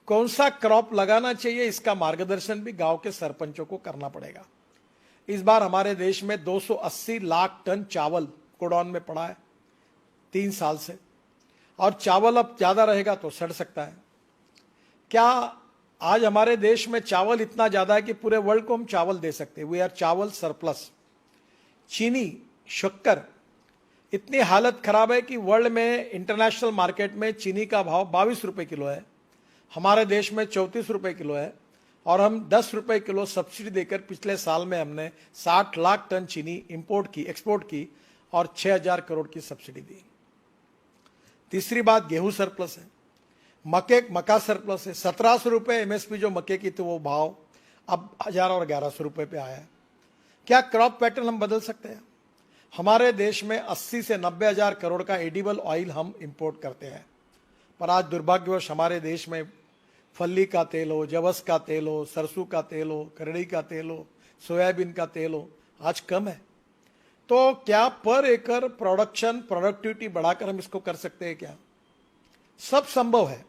कौन सा क्रॉप लगाना चाहिए, इसका मार्गदर्शन भी गांव के सरपंचों को करना पड़ेगा। इस बार हमारे देश में 280 लाख टन चावल गोडाउन में पड़ा है 3 साल से, और चावल अब ज्यादा रहेगा तो सड़ सकता है। क्या आज हमारे देश में चावल इतना ज्यादा है कि पूरे वर्ल्ड को हम चावल दे सकते हैं? वी आर चावल सरप्लस। चीनी, शक्कर, इतनी हालत खराब है कि वर्ल्ड में इंटरनेशनल मार्केट में चीनी का भाव 22 रुपए किलो है, हमारे देश में 34 रुपए किलो है, और हम 10 रुपए किलो सब्सिडी देकर पिछले साल में हमने 60 लाख टन चीनी एक्सपोर्ट की और 6000 करोड़ की सब्सिडी दी। तीसरी बात, गेहूं सरप्लस है, मक्का सरप्लस है। 1700 रुपए एमएसपी जो मक्के की थी वो भाव अब 1000 और 1100 रुपए पे आया है। क्या क्रॉप पैटर्न हम बदल सकते हैं? हमारे देश में 80 से 90 हजार करोड़ का एडिबल ऑयल हम इंपोर्ट करते हैं, पर आज दुर्भाग्यवश हमारे देश में फल्ली का तेल हो, जवस का तेल हो, सरसों का तेल हो, करड़ी का तेल हो, सोयाबीन का तेल हो, आज कम है। तो क्या पर एकड़ प्रोडक्टिविटी बढ़ाकर हम इसको कर सकते हैं क्या? सब संभव है।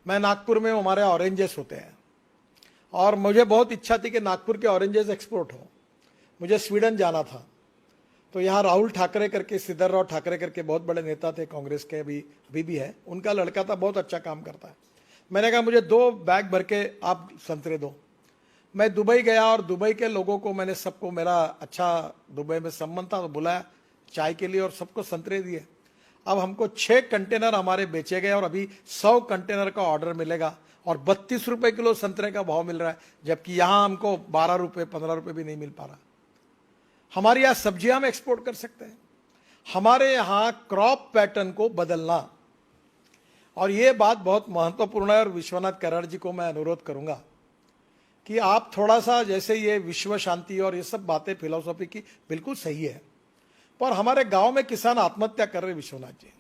मैं नागपुर में, हमारे ऑरेंजेस होते हैं, और मुझे बहुत इच्छा थी कि नागपुर के ऑरेंजेस एक्सपोर्ट हो। मुझे स्वीडन जाना था, तो यहाँ राहुल ठाकरे करके, सिद्धरराव ठाकरे करके बहुत बड़े नेता थे कांग्रेस के, अभी भी है, उनका लड़का था, बहुत अच्छा काम करता है। मैंने कहा मुझे 2 बैग भर के आप संतरे दो। मैं दुबई गया और दुबई के लोगों को मैंने सबको, मेरा अच्छा दुबई में संबंध था, तो बुलाया चाय के लिए और सबको संतरे दिए। अब हमको 6 कंटेनर हमारे बेचे गए और अभी 100 कंटेनर का ऑर्डर मिलेगा, और 32 रुपए किलो संतरे का भाव मिल रहा है, जबकि यहां हमको 12 रुपए 15 रुपए भी नहीं मिल पा रहा। हमारे यहाँ सब्जियां हम एक्सपोर्ट कर सकते हैं। हमारे यहाँ क्रॉप पैटर्न को बदलना, और ये बात बहुत महत्वपूर्ण है, और विश्वनाथ कराड़ जी को मैं अनुरोध करूंगा कि आप थोड़ा सा, जैसे ये विश्व शांति और ये सब बातें फिलोसॉफी की बिल्कुल सही है, पर हमारे गांव में किसान आत्महत्या कर रहे। विश्वनाथ जी,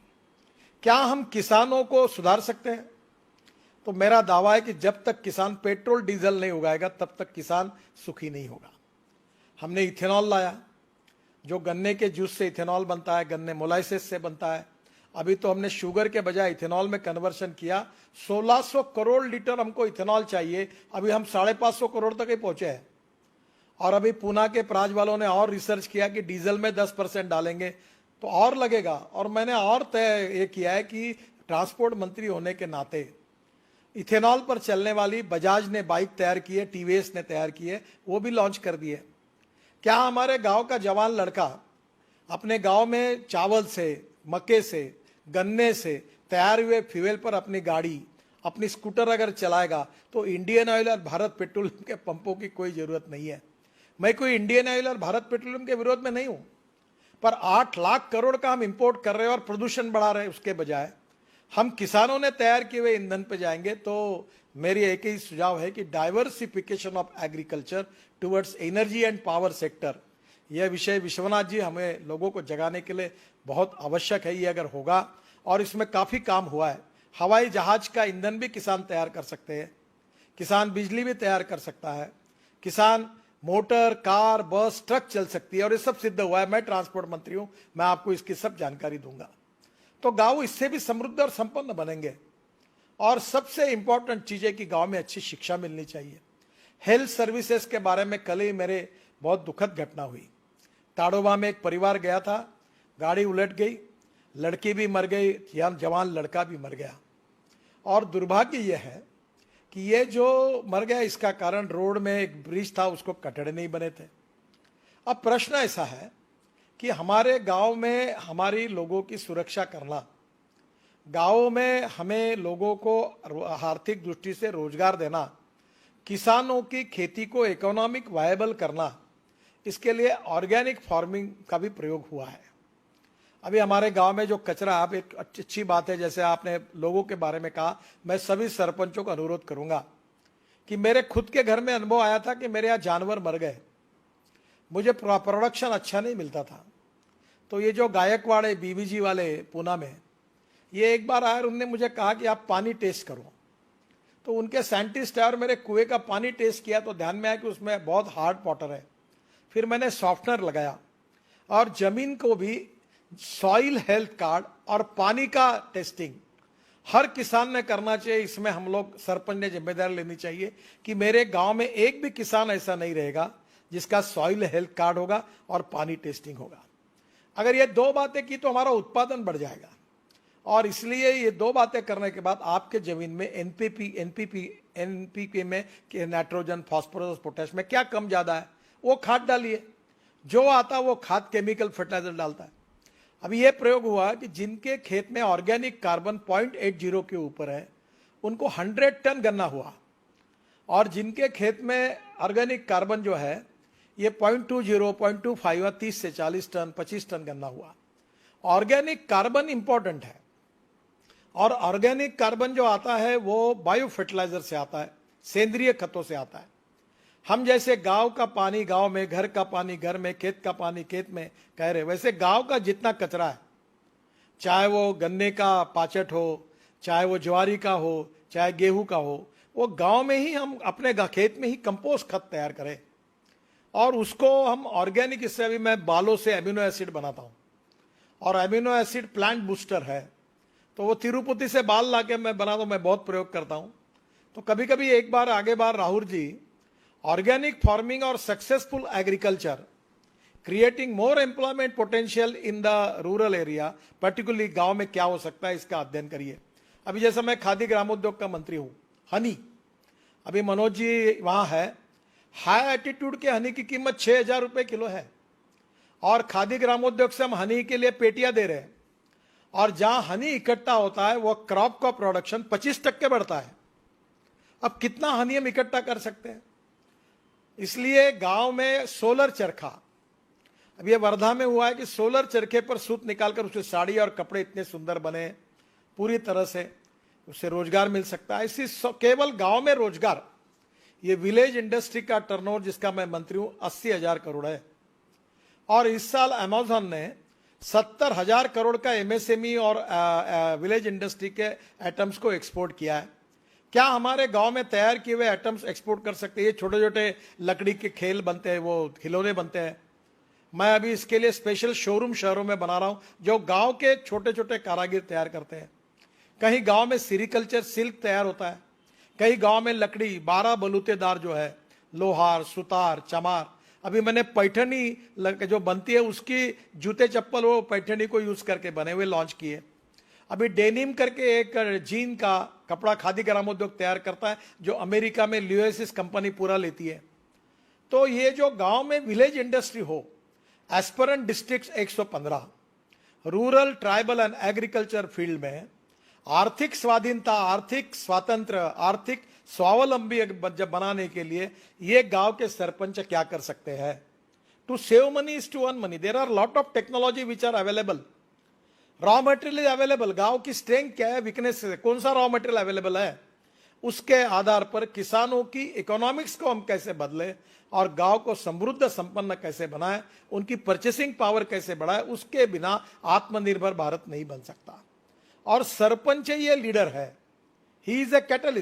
क्या हम किसानों को सुधार सकते हैं? तो मेरा दावा है कि जब तक किसान पेट्रोल डीजल नहीं उगाएगा तब तक किसान सुखी नहीं होगा। हमने इथेनॉल लाया, जो गन्ने के जूस से इथेनॉल बनता है, गन्ने मोलाइसिस से बनता है। अभी तो हमने शुगर के बजाय इथेनॉल में कन्वर्शन किया। 1600 करोड़ लीटर हमको इथेनॉल चाहिए, अभी हम 550 करोड़ तक ही पहुंचे हैं। और अभी पूना के प्राज वालों ने और रिसर्च किया कि डीजल में 10% डालेंगे तो और लगेगा। और मैंने और तय ये किया है कि ट्रांसपोर्ट मंत्री होने के नाते इथेनॉल पर चलने वाली बजाज ने बाइक तैयार की है, टीवीएस ने तैयार की है, वो भी लॉन्च कर दी है। क्या हमारे गांव का जवान लड़का अपने गांव में चावल से, मक्के से, गन्ने से तैयार हुए फ्यूल पर अपनी गाड़ी, अपनी स्कूटर अगर चलाएगा तो इंडियन ऑयल और भारत पेट्रोलियम के पंपों की कोई जरूरत नहीं है। मैं कोई इंडियन ऑयल और भारत पेट्रोलियम के विरोध में नहीं हूं, पर 8 लाख करोड़ का हम इंपोर्ट कर रहे हैं और प्रदूषण बढ़ा रहे हैं। उसके बजाय हम किसानों ने तैयार किए हुए ईंधन पे जाएंगे। तो मेरी एक ही सुझाव है कि diversification of agriculture towards energy and power sector, यह विषय विश्वनाथ जी हमें लोगों को जगाने के लिए बहुत आवश्यक है। ये अगर होगा, और इसमें काफी काम हुआ है, हवाई जहाज का ईंधन भी किसान तैयार कर सकते हैं, किसान बिजली भी तैयार कर सकता है, किसान मोटर, कार, बस, ट्रक चल सकती है, और ये सब सिद्ध हुआ है। मैं ट्रांसपोर्ट मंत्री हूं, मैं आपको इसकी सब जानकारी दूंगा। तो गांव इससे भी समृद्ध और संपन्न बनेंगे। और सबसे इंपॉर्टेंट चीज है कि गांव में अच्छी शिक्षा मिलनी चाहिए। हेल्थ सर्विसेज के बारे में कल ही मेरे बहुत दुखद घटना हुई। ताड़ोबा में एक परिवार गया था, गाड़ी उलट गई, लड़की भी मर गई, जवान लड़का भी मर गया। और दुर्भाग्य यह है कि ये जो मर गया इसका कारण रोड में एक ब्रिज था, उसको कटड़े नहीं बने थे। अब प्रश्न ऐसा है कि हमारे गांव में हमारी लोगों की सुरक्षा करना, गांव में हमें लोगों को आर्थिक दृष्टि से रोजगार देना, किसानों की खेती को इकोनॉमिक वायबल करना, इसके लिए ऑर्गेनिक फार्मिंग का भी प्रयोग हुआ है। अभी हमारे गांव में जो कचरा, आप एक अच्छी बात है, जैसे आपने लोगों के बारे में कहा, मैं सभी सरपंचों को अनुरोध करूंगा कि मेरे खुद के घर में अनुभव आया था कि मेरे यहाँ जानवर मर गए, मुझे प्रोडक्शन अच्छा नहीं मिलता था। तो ये जो गायकवाड़ है, बीवीजी वाले पूना में, ये एक बार आए, उन्होंने मुझे कहा कि आप पानी टेस्ट करो। तो उनके साइंटिस्ट है और मेरे कुएं का पानी टेस्ट किया तो ध्यान में आया कि उसमें बहुत हार्ड वाटर है। फिर मैंने सॉफ्टनर लगाया और जमीन को भी सॉइल हेल्थ कार्ड और पानी का टेस्टिंग हर किसान ने करना चाहिए। इसमें हम लोग सरपंच ने जिम्मेदारी लेनी चाहिए कि मेरे गांव में एक भी किसान ऐसा नहीं रहेगा जिसका सॉइल हेल्थ कार्ड होगा और पानी टेस्टिंग होगा। अगर ये दो बातें की तो हमारा उत्पादन बढ़ जाएगा। और इसलिए ये दो बातें करने के बाद आपके जमीन में एनपीपी में नाइट्रोजन, फास्फोरस, पोटेश में क्या कम ज्यादा है वो खाद डालिए। जो आता वो खाद केमिकल फर्टिलाइजर डालता है। अभी ये प्रयोग हुआ कि जिनके खेत में ऑर्गेनिक कार्बन 0.80 के ऊपर है उनको 100 टन गन्ना हुआ, और जिनके खेत में ऑर्गेनिक कार्बन जो है ये 0.20, 0.25 30 से 40 टन, 25 टन गन्ना हुआ। ऑर्गेनिक कार्बन इंपॉर्टेंट है, और ऑर्गेनिक कार्बन जो आता है वो बायो फर्टिलाइजर से आता है, सेंद्रीय खतों से आता है। हम जैसे गांव का पानी गांव में, घर का पानी घर में, खेत का पानी खेत में कह रहे, वैसे गांव का जितना कचरा है, चाहे वो गन्ने का पाचट हो, चाहे वो ज्वारी का हो, चाहे गेहूं का हो, वो गांव में ही हम अपने खेत में ही कंपोस्ट खत तैयार करें और उसको हम ऑर्गेनिक, इससे अभी मैं बालों से एमिनो एसिड बनाता हूं, और एमिनो एसिड प्लांट बूस्टर है, तो वो तिरुपति से बाल लाके मैं बनाता हूं, मैं बहुत प्रयोग करता हूं। तो कभी कभी एक बार आगे बार राहुल जी, ऑर्गेनिक फार्मिंग और successful agriculture creating more employment potential in the rural area, particularly गांव में क्या हो सकता है इसका अध्ययन करिए। अभी जैसे मैं खादी ग्रामोद्योग का मंत्री हूं, हनी, अभी मनोज जी वहां है, हाई एटीट्यूड के हनी की कीमत 6,000 रुपए किलो है, और खादी ग्रामोद्योग से हम हनी के लिए पेटियां दे रहे हैं, और जहां हनी इकट्ठा होता है वो क्रॉप का प्रोडक्शन 25% बढ़ता है। अब कितना हनी हम इकट्ठा कर सकते हैं? इसलिए गांव में सोलर चरखा, अब ये वर्धा में हुआ है कि सोलर चरखे पर सूत निकालकर उससे साड़ी और कपड़े इतने सुंदर बने, पूरी तरह से उससे रोजगार मिल सकता है। इसी केवल गांव में रोजगार, ये विलेज इंडस्ट्री का टर्नओवर जिसका मैं मंत्री हूं 80,000 करोड़ है, और इस साल अमेज़न ने 70,000 करोड़ का एमएसएमई और विलेज इंडस्ट्री के आइटम्स को एक्सपोर्ट किया है। क्या हमारे गांव में तैयार किए हुए आइटम्स एक्सपोर्ट कर सकते हैं? ये छोटे छोटे लकड़ी के खेल बनते हैं, वो खिलौने बनते हैं। मैं अभी इसके लिए स्पेशल शोरूम शहरों में बना रहा हूं जो गांव के छोटे छोटे कारागिर तैयार करते हैं। कहीं गांव में सीरीकल्चर सिल्क तैयार होता है, कहीं गांव में लकड़ी 12 बलूतेदार जो है, लोहार, सुतार, चमार। अभी मैंने पैठनी जो बनती है उसकी जूते चप्पल वो पैठनी को यूज करके बने हुए लॉन्च किए। अभी डेनिम करके एक जीन का कपड़ा खादी ग्रामोद्योग तैयार करता है जो अमेरिका में ल्यूएसिस कंपनी पूरा लेती है। तो ये जो गांव में विलेज इंडस्ट्री हो, aspirant district 115, rural, tribal and agriculture field में आर्थिक स्वाधीनता, आर्थिक स्वातंत्र, आर्थिक स्वावलंबी जब बनाने के लिए ये गांव के सरपंच क्या कर सकते हैं? To save money is to earn money. There are lot of technology which are available, raw material is available. गांव की स्ट्रेंथ क्या है, वीकनेस है, कौन सा रॉ मटेरियल अवेलेबल है, उसके आधार पर किसानों की इकोनॉमिक्स को हम कैसे बदले और गांव को समृद्ध संपन्न कैसे बनाए, उनकी परचेसिंग पावर कैसे बढ़ाए, उसके बिना आत्मनिर्भर भारत नहीं बन सकता। और सरपंच ये लीडर है, ही इज ए कैटलिस्ट।